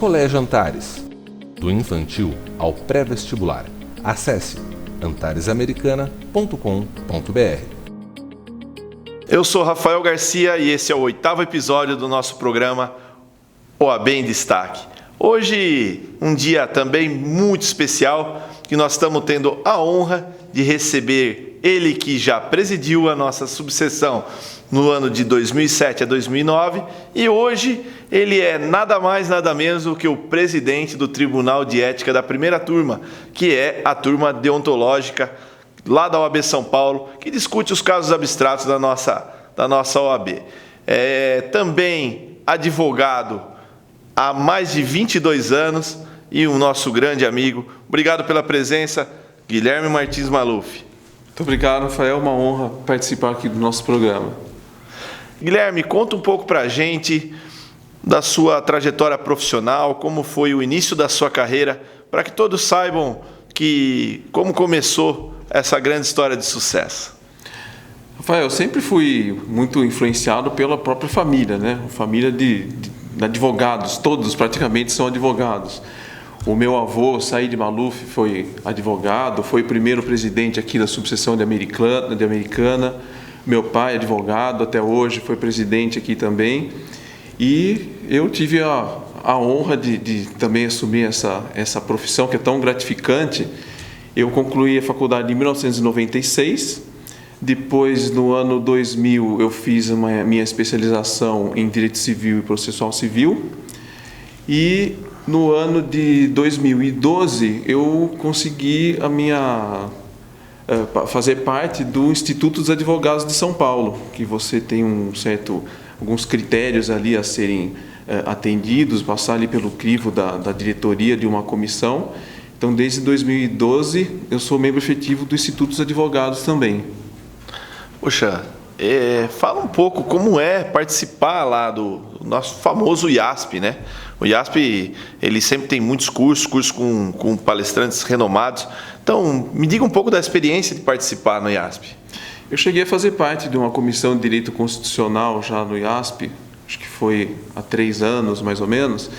Colégio Antares. Do infantil ao pré-vestibular. Acesse antaresamericana.com.br. Eu sou Rafael Garcia e esse é o 8º episódio do nosso programa OAB em Destaque. Hoje, um dia também muito especial, que nós estamos tendo a honra de receber ele que já presidiu a nossa subseção no ano de 2007 a 2009 e hoje ele é nada mais, nada menos do que o presidente do Tribunal de Ética da primeira turma, que é a turma deontológica lá da OAB São Paulo, que discute os casos abstratos da nossa OAB. É também advogado há mais de 22 anos e o nosso grande amigo. Obrigado pela presença, Guilherme Martins Maluf. Muito obrigado, Rafael. É uma honra participar aqui do nosso programa. Guilherme, conta um pouco para a gente da sua trajetória profissional, como foi o início da sua carreira, para que todos saibam como começou essa grande história de sucesso. Rafael, eu sempre fui muito influenciado pela própria família, né? Família de advogados, todos praticamente são advogados. O meu avô, Said Maluf, foi advogado, foi o primeiro presidente aqui da subseção de Americana. Meu pai, advogado, até hoje foi presidente aqui também. E eu tive a honra de também assumir essa profissão que é tão gratificante. Eu concluí a faculdade em 1996. Depois, no ano 2000, eu fiz minha especialização em Direito Civil e Processual Civil. E no ano de 2012, eu consegui fazer parte do Instituto dos Advogados de São Paulo, que você tem alguns critérios ali a serem atendidos, passar ali pelo crivo da diretoria de uma comissão. Então, desde 2012, eu sou membro efetivo do Instituto dos Advogados também. Poxa, fala um pouco como é participar lá do nosso famoso IASP, né? O IASP, ele sempre tem muitos cursos com palestrantes renomados. Então, me diga um pouco da experiência de participar no IASP. Eu cheguei a fazer parte de uma comissão de Direito Constitucional já no IASP, acho que foi há 3 anos, mais ou menos.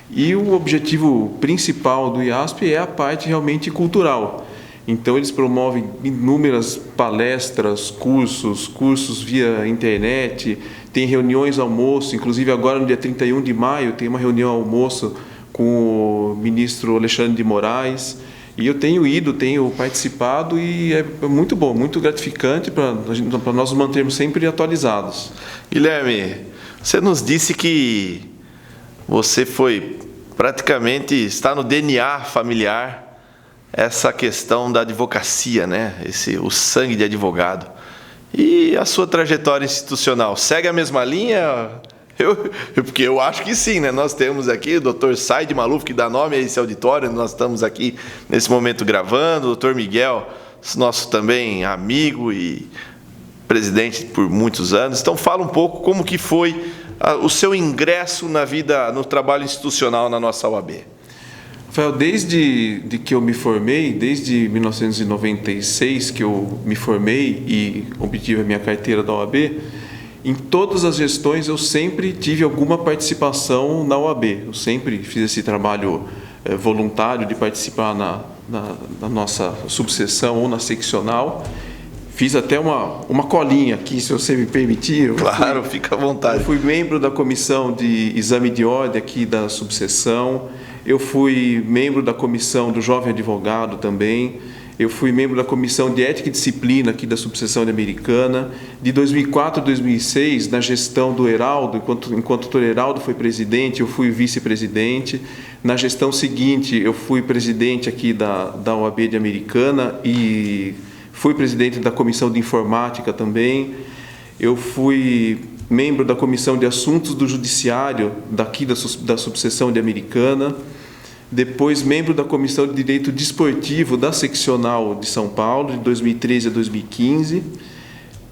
E o objetivo principal do IASP é a parte realmente cultural. Então, eles promovem inúmeras palestras, cursos via internet, tem reuniões almoço, inclusive agora no dia 31 de maio tem uma reunião almoço com o ministro Alexandre de Moraes. E eu tenho participado e é muito bom, muito gratificante para nós nos mantermos sempre atualizados. Guilherme, você nos disse que você está no DNA familiar essa questão da advocacia, né? O sangue de advogado. E a sua trajetória institucional segue a mesma linha? Porque eu acho que sim, né? Nós temos aqui o Dr. Said Maluf, que dá nome a esse auditório, nós estamos aqui nesse momento gravando, o Dr. Miguel, nosso também amigo e presidente por muitos anos. Então fala um pouco como que foi o seu ingresso no trabalho institucional na nossa OAB. Rafael, desde que eu me formei, desde 1996 que eu me formei e obtive a minha carteira da OAB, em todas as gestões eu sempre tive alguma participação na OAB. Eu sempre fiz esse trabalho voluntário de participar na nossa subseção ou na seccional. Fiz até uma colinha aqui, se você me permitir. Claro, fica à vontade. Eu fui membro da comissão de exame de ordem aqui da subseção. Eu fui membro da comissão do Jovem Advogado também. Eu fui membro da comissão de ética e disciplina aqui da subseção de Americana. De 2004 a 2006, na gestão do Heraldo, enquanto o Dr. Heraldo foi presidente, eu fui vice-presidente. Na gestão seguinte, eu fui presidente aqui da OAB de Americana e fui presidente da comissão de informática também. Eu fui membro da comissão de assuntos do judiciário daqui da subseção de Americana. Depois, membro da Comissão de Direito Desportivo da Seccional de São Paulo, de 2013 a 2015.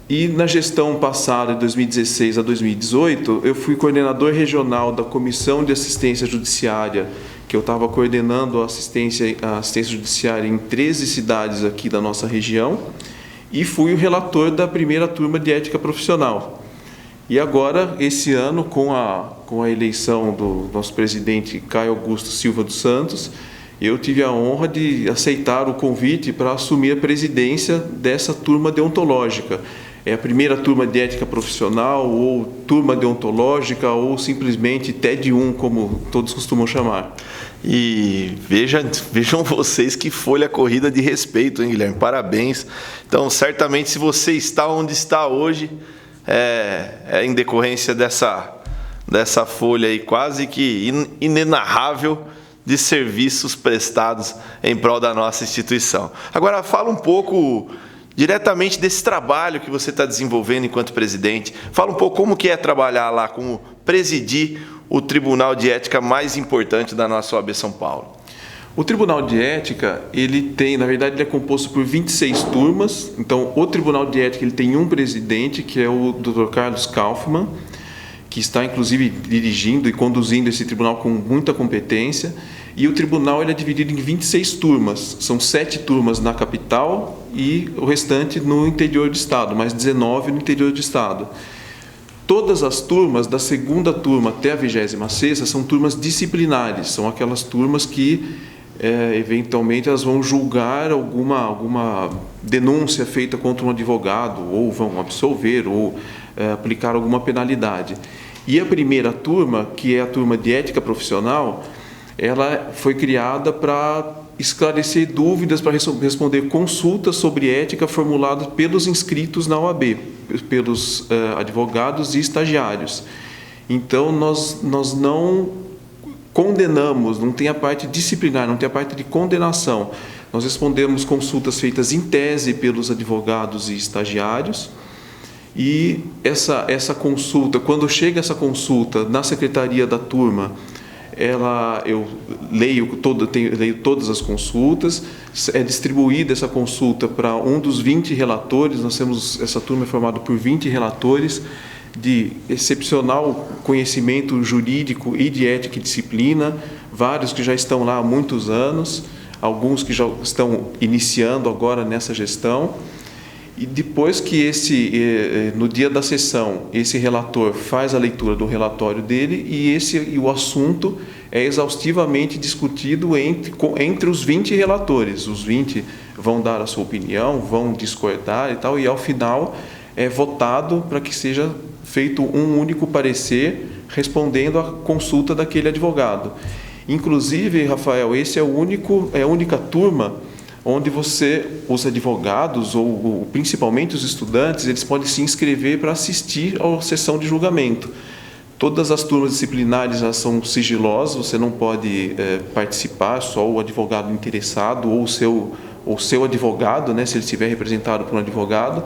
E na gestão passada, de 2016 a 2018, eu fui coordenador regional da Comissão de Assistência Judiciária, que eu estava coordenando a assistência judiciária em 13 cidades aqui da nossa região, e fui o relator da primeira turma de ética profissional. E agora, esse ano, com a eleição do nosso presidente Caio Augusto Silva dos Santos, eu tive a honra de aceitar o convite para assumir a presidência dessa turma deontológica. É a primeira turma de ética profissional, ou turma deontológica, ou simplesmente TED 1, como todos costumam chamar. E vejam vocês que folha corrida de respeito, hein, Guilherme? Parabéns. Então, certamente, se você está onde está hoje, é em decorrência dessa folha aí quase que inenarrável de serviços prestados em prol da nossa instituição. Agora, fala um pouco diretamente desse trabalho que você está desenvolvendo enquanto presidente. Fala um pouco como que é trabalhar lá, como presidir o Tribunal de Ética mais importante da nossa OAB São Paulo. O Tribunal de Ética, na verdade, ele é composto por 26 turmas. Então, o Tribunal de Ética ele tem um presidente, que é o Dr. Carlos Kaufmann, que está, inclusive, dirigindo e conduzindo esse tribunal com muita competência. E o tribunal ele é dividido em 26 turmas. São 7 turmas na capital e o restante no interior do estado, mais 19 no interior do estado. Todas as turmas, da segunda turma até a 26ª, são turmas disciplinares. São aquelas turmas que, eventualmente, elas vão julgar alguma denúncia feita contra um advogado, ou vão absolver, ou aplicar alguma penalidade. E a primeira turma, que é a turma de ética profissional, ela foi criada para esclarecer dúvidas, para responder consultas sobre ética formuladas pelos inscritos na OAB, pelos advogados e estagiários. Então, nós não condenamos, não tem a parte disciplinar, não tem a parte de condenação. Nós respondemos consultas feitas em tese pelos advogados e estagiários. E essa consulta, quando chega essa consulta na secretaria da turma, eu leio todas as consultas, é distribuída essa consulta para um dos 20 relatores. Essa turma é formada por 20 relatores de excepcional conhecimento jurídico e de ética e disciplina, vários que já estão lá há muitos anos, alguns que já estão iniciando agora nessa gestão. E depois que no dia da sessão, esse relator faz a leitura do relatório dele e o assunto é exaustivamente discutido entre os 20 relatores. Os 20 vão dar a sua opinião, vão discordar e tal, e ao final é votado para que seja feito um único parecer respondendo à consulta daquele advogado. Inclusive, Rafael, esse é a única turma onde os advogados, ou principalmente os estudantes, eles podem se inscrever para assistir à sessão de julgamento. Todas as turmas disciplinares já são sigilosas, você não pode participar, só o advogado interessado ou o seu advogado, né, se ele estiver representado por um advogado.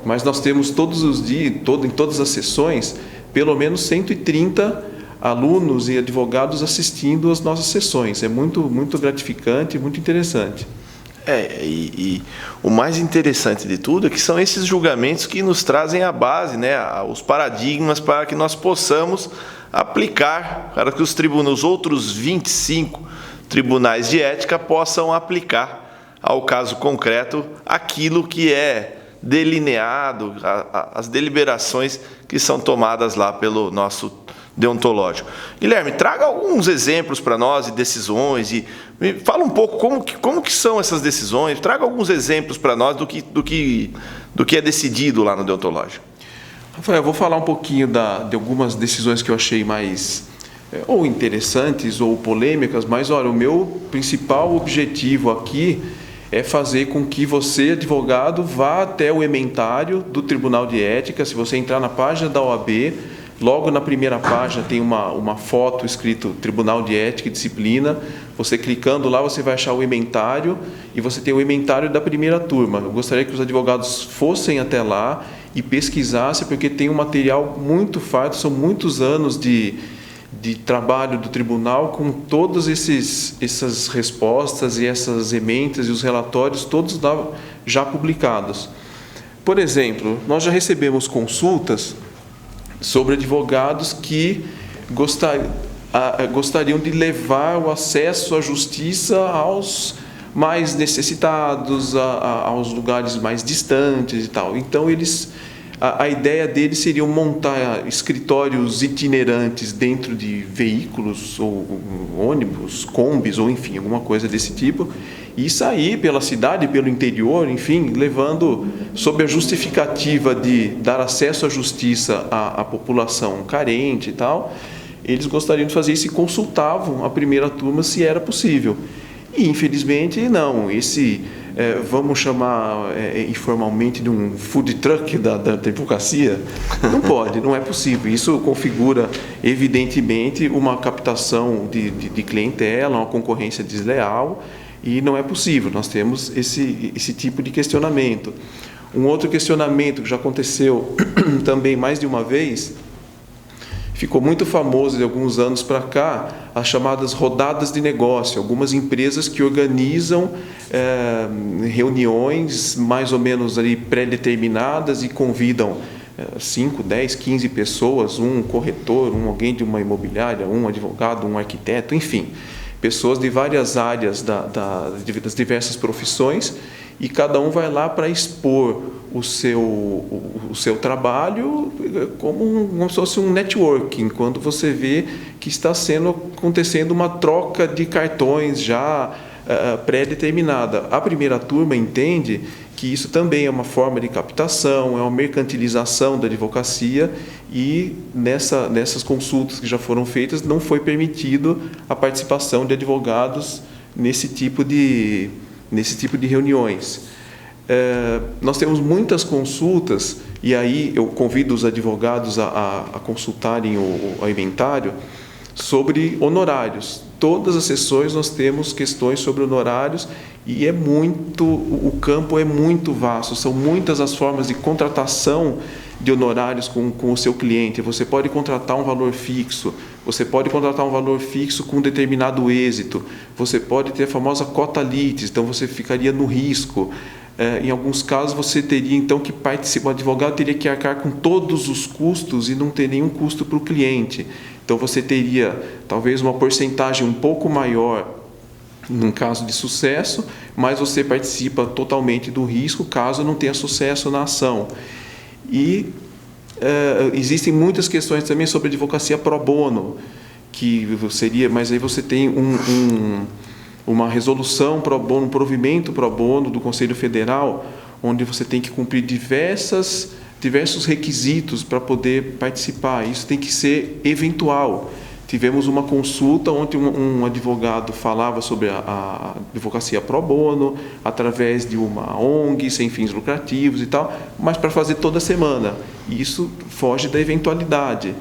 Mas nós temos todos os dias, em todas as sessões, pelo menos 130 alunos e advogados assistindo às nossas sessões. É muito, muito gratificante e muito interessante. E o mais interessante de tudo é que são esses julgamentos que nos trazem a base, né, os paradigmas para que nós possamos aplicar, para que os outros 25 tribunais de ética possam aplicar ao caso concreto aquilo que é delineado, as deliberações que são tomadas lá pelo nosso deontológico. Guilherme, traga alguns exemplos para nós de decisões e fala um pouco como que são essas decisões, traga alguns exemplos para nós do que é decidido lá no deontológico. Rafael, eu vou falar um pouquinho de algumas decisões que eu achei mais ou interessantes ou polêmicas, mas olha, o meu principal objetivo aqui é fazer com que você, advogado, vá até o ementário do Tribunal de Ética. Se você entrar na página da OAB, logo na primeira página tem uma foto escrito Tribunal de Ética e Disciplina. Você clicando lá, você vai achar o ementário e você tem o ementário da primeira turma. Eu gostaria que os advogados fossem até lá e pesquisassem, porque tem um material muito farto, são muitos anos de trabalho do tribunal com todas essas respostas e essas ementas e os relatórios todos já publicados. Por exemplo, nós já recebemos consultas sobre advogados que gostariam de levar o acesso à justiça aos mais necessitados, aos lugares mais distantes e tal. Então, eles A ideia deles seria montar escritórios itinerantes dentro de veículos, ou ônibus, combis, ou enfim, alguma coisa desse tipo, e sair pela cidade, pelo interior, enfim, levando, sob a justificativa de dar acesso à justiça à população carente e tal. Eles gostariam de fazer isso e consultavam a primeira turma se era possível. E, infelizmente, não. Vamos chamar informalmente de um food truck da advocacia, não pode, não é possível. Isso configura, evidentemente, uma captação de clientela, uma concorrência desleal, e não é possível. Nós temos esse tipo de questionamento. Um outro questionamento que já aconteceu também mais de uma vez, ficou muito famoso de alguns anos para cá, as chamadas rodadas de negócio. Algumas empresas que organizam reuniões mais ou menos ali pré-determinadas e convidam 5, 10, 15 pessoas, um corretor, alguém de uma imobiliária, um advogado, um arquiteto, enfim, pessoas de várias áreas das diversas profissões, e cada um vai lá para expor o seu trabalho como se fosse um networking, quando você vê que está acontecendo uma troca de cartões já pré-determinada. A primeira turma entende que isso também é uma forma de captação, é uma mercantilização da advocacia, e nessas consultas que já foram feitas não foi permitido a participação de advogados nesse tipo de reuniões. Nós temos muitas consultas, e aí eu convido os advogados a consultarem o inventário sobre honorários. Todas as sessões nós temos questões sobre honorários, e o campo é muito vasto, são muitas as formas de contratação de honorários com o seu cliente. Você pode contratar um valor fixo, você pode contratar um valor fixo com determinado êxito, você pode ter a famosa cota litis, então você ficaria no risco. Em alguns casos você teria então que participar, o advogado teria que arcar com todos os custos e não ter nenhum custo para o cliente. Então você teria talvez uma porcentagem um pouco maior num caso de sucesso, mas você participa totalmente do risco caso não tenha sucesso na ação. E existem muitas questões também sobre advocacia pro bono, mas aí você tem uma resolução pro bono, um provimento pro bono do Conselho Federal, onde você tem que cumprir diversos requisitos para poder participar. Isso tem que ser eventual. Tivemos uma consulta onde um advogado falava sobre a advocacia pro bono, através de uma ONG, sem fins lucrativos e tal, mas para fazer toda semana. Isso foge da eventualidade.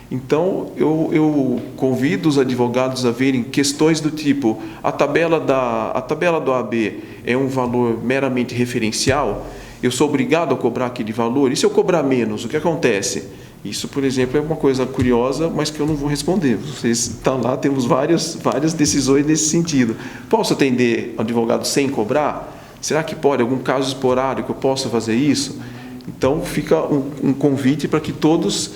Então, eu convido os advogados a verem questões do tipo: a tabela do AB é um valor meramente referencial? Eu sou obrigado a cobrar aquele valor? E se eu cobrar menos, o que acontece? Isso, por exemplo, é uma coisa curiosa, mas que eu não vou responder. Vocês estão lá, temos várias decisões nesse sentido. Posso atender advogado sem cobrar? Será que pode? Algum caso esporádico eu posso fazer isso? Então, fica um convite para que todos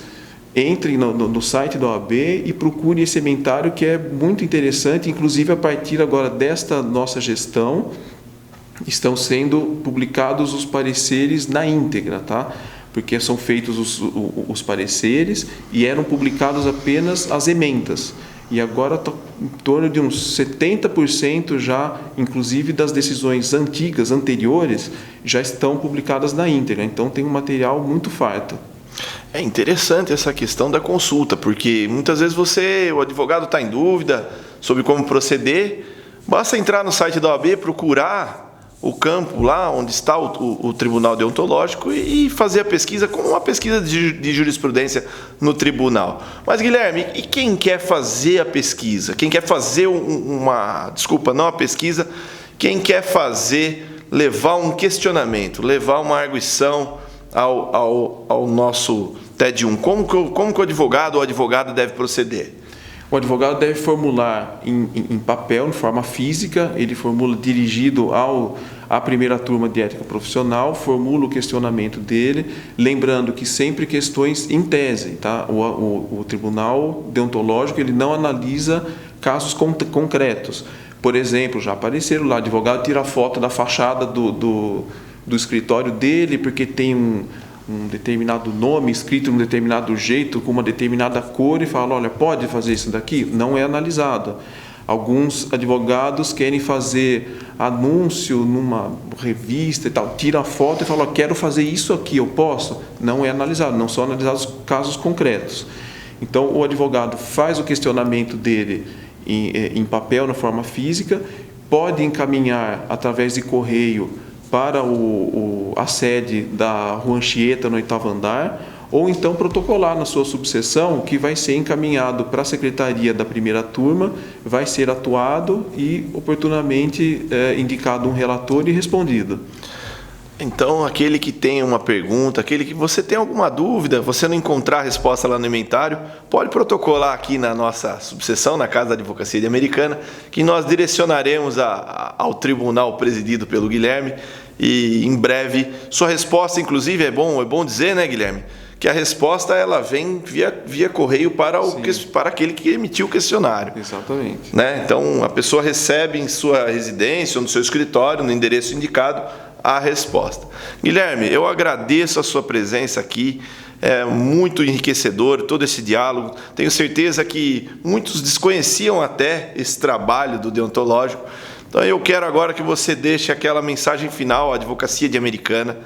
entrem no site da OAB e procurem esse inventário, que é muito interessante. Inclusive, a partir agora desta nossa gestão, estão sendo publicados os pareceres na íntegra, tá? Porque são feitos os pareceres e eram publicados apenas as emendas. E agora está em torno de uns 70% já, inclusive das decisões anteriores, já estão publicadas na íntegra. Então tem um material muito farto. É interessante essa questão da consulta, porque muitas vezes o advogado está em dúvida sobre como proceder, basta entrar no site da OAB, procurar o campo lá onde está o Tribunal Deontológico e fazer a pesquisa como uma pesquisa de jurisprudência no tribunal. Mas, Guilherme, e quem quer fazer a pesquisa? Quem quer fazer quem quer levar um questionamento, levar uma arguição ao nosso TED1? Como que o advogado ou a advogada deve proceder? O advogado deve formular em papel, em forma física, ele formula dirigido à primeira turma de ética profissional, formula o questionamento dele, lembrando que sempre questões em tese, tá? O Tribunal Deontológico ele não analisa casos concretos. Por exemplo, já apareceram lá, o advogado tira a foto da fachada do escritório dele porque tem um determinado nome escrito de um determinado jeito, com uma determinada cor e fala, olha, pode fazer isso daqui? Não é analisado. Alguns advogados querem fazer anúncio numa revista e tal, tira a foto e fala, quero fazer isso aqui, eu posso? Não é analisado, não são analisados casos concretos. Então, o advogado faz o questionamento dele em papel, na forma física, pode encaminhar através de correio para a sede da Rua Anchieta, no 8º andar, ou então protocolar na sua subseção, que vai ser encaminhado para a secretaria da primeira turma, vai ser atuado e oportunamente indicado um relator e respondido. Então, aquele que tem uma pergunta, aquele que você tem alguma dúvida, você não encontrar a resposta lá no inventário, pode protocolar aqui na nossa subseção, na Casa da Advocacia de Americana, que nós direcionaremos ao tribunal presidido pelo Guilherme e, em breve, sua resposta, inclusive, é bom dizer, né, Guilherme, que a resposta ela vem via correio para aquele que emitiu o questionário. Exatamente. Né? Então, a pessoa recebe em sua residência ou no seu escritório, no endereço indicado, a resposta. Guilherme, eu agradeço a sua presença aqui, é muito enriquecedor todo esse diálogo. Tenho certeza que muitos desconheciam até esse trabalho do deontológico. Então eu quero agora que você deixe aquela mensagem final à Advocacia de Americana.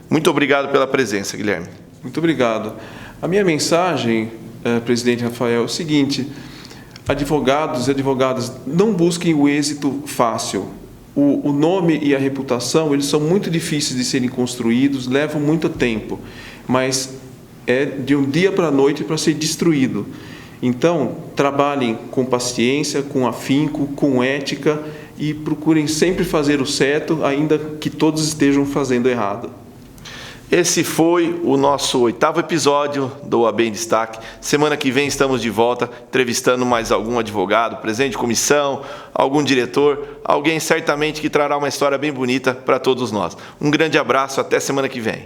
Muito obrigado pela presença, Guilherme. Muito obrigado. A minha mensagem, presidente Rafael, é o seguinte: advogados e advogadas, não busquem o êxito fácil. O nome e a reputação, eles são muito difíceis de serem construídos, levam muito tempo, mas é de um dia para a noite para ser destruído. Então, trabalhem com paciência, com afinco, com ética e procurem sempre fazer o certo, ainda que todos estejam fazendo errado. Esse foi o nosso 8º episódio do OAB em Destaque. Semana que vem estamos de volta, entrevistando mais algum advogado, presidente de comissão, algum diretor, alguém certamente que trará uma história bem bonita para todos nós. Um grande abraço, até semana que vem.